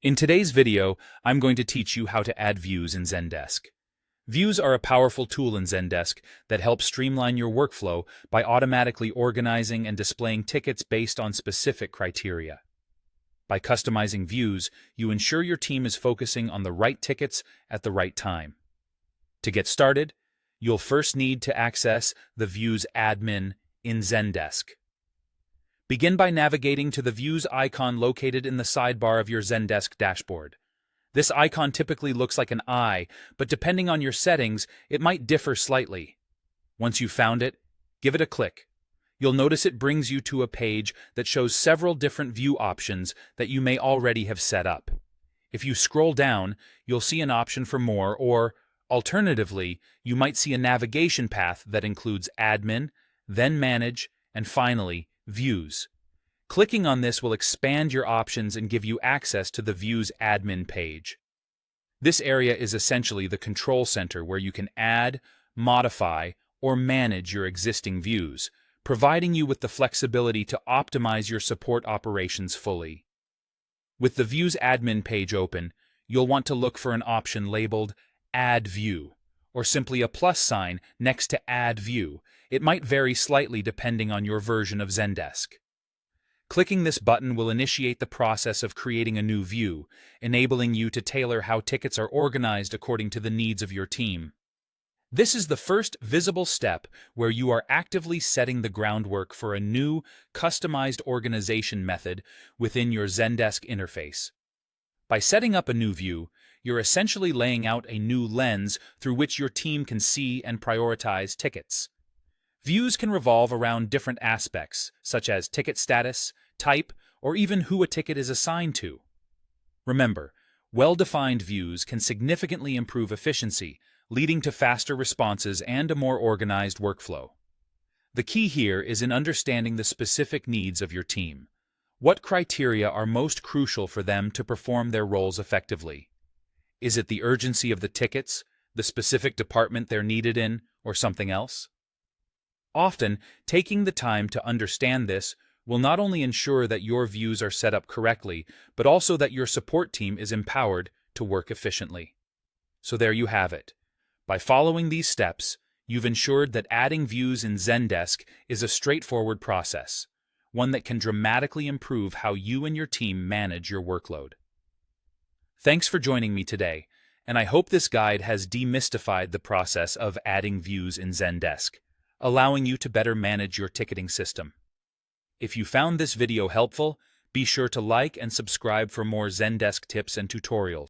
In today's video, I'm going to teach you how to add views in Zendesk. Views are a powerful tool in Zendesk that helps streamline your workflow by automatically organizing and displaying tickets based on specific criteria. By customizing views, you ensure your team is focusing on the right tickets at the right time. To get started, you'll first need to access the Views admin in Zendesk. Begin by navigating to the Views icon located in the sidebar of your Zendesk dashboard. This icon typically looks like an eye, but depending on your settings, it might differ slightly. Once you've found it, give it a click. You'll notice it brings you to a page that shows several different view options that you may already have set up. If you scroll down, you'll see an option for more, or, alternatively, you might see a navigation path that includes Admin, then Manage, and finally, Views. Clicking on this will expand your options and give you access to the Views admin page. This area is essentially the control center where you can add, modify, or manage your existing views, providing you with the flexibility to optimize your support operations fully. With the Views admin page open, you'll want to look for an option labeled Add View, or simply a plus sign next to Add View. It might vary slightly depending on your version of Zendesk. Clicking this button will initiate the process of creating a new view, enabling you to tailor how tickets are organized according to the needs of your team. This is the first visible step where you are actively setting the groundwork for a new, customized organization method within your Zendesk interface. By setting up a new view, you're essentially laying out a new lens through which your team can see and prioritize tickets. Views can revolve around different aspects, such as ticket status, type, or even who a ticket is assigned to. Remember, well-defined views can significantly improve efficiency, leading to faster responses and a more organized workflow. The key here is in understanding the specific needs of your team. What criteria are most crucial for them to perform their roles effectively? Is it the urgency of the tickets, the specific department they're needed in, or something else? Often, taking the time to understand this will not only ensure that your views are set up correctly, but also that your support team is empowered to work efficiently. So there you have it. By following these steps, you've ensured that adding views in Zendesk is a straightforward process, one that can dramatically improve how you and your team manage your workload. Thanks for joining me today, and I hope this guide has demystified the process of adding views in Zendesk, allowing you to better manage your ticketing system. If you found this video helpful, be sure to like and subscribe for more Zendesk tips and tutorials.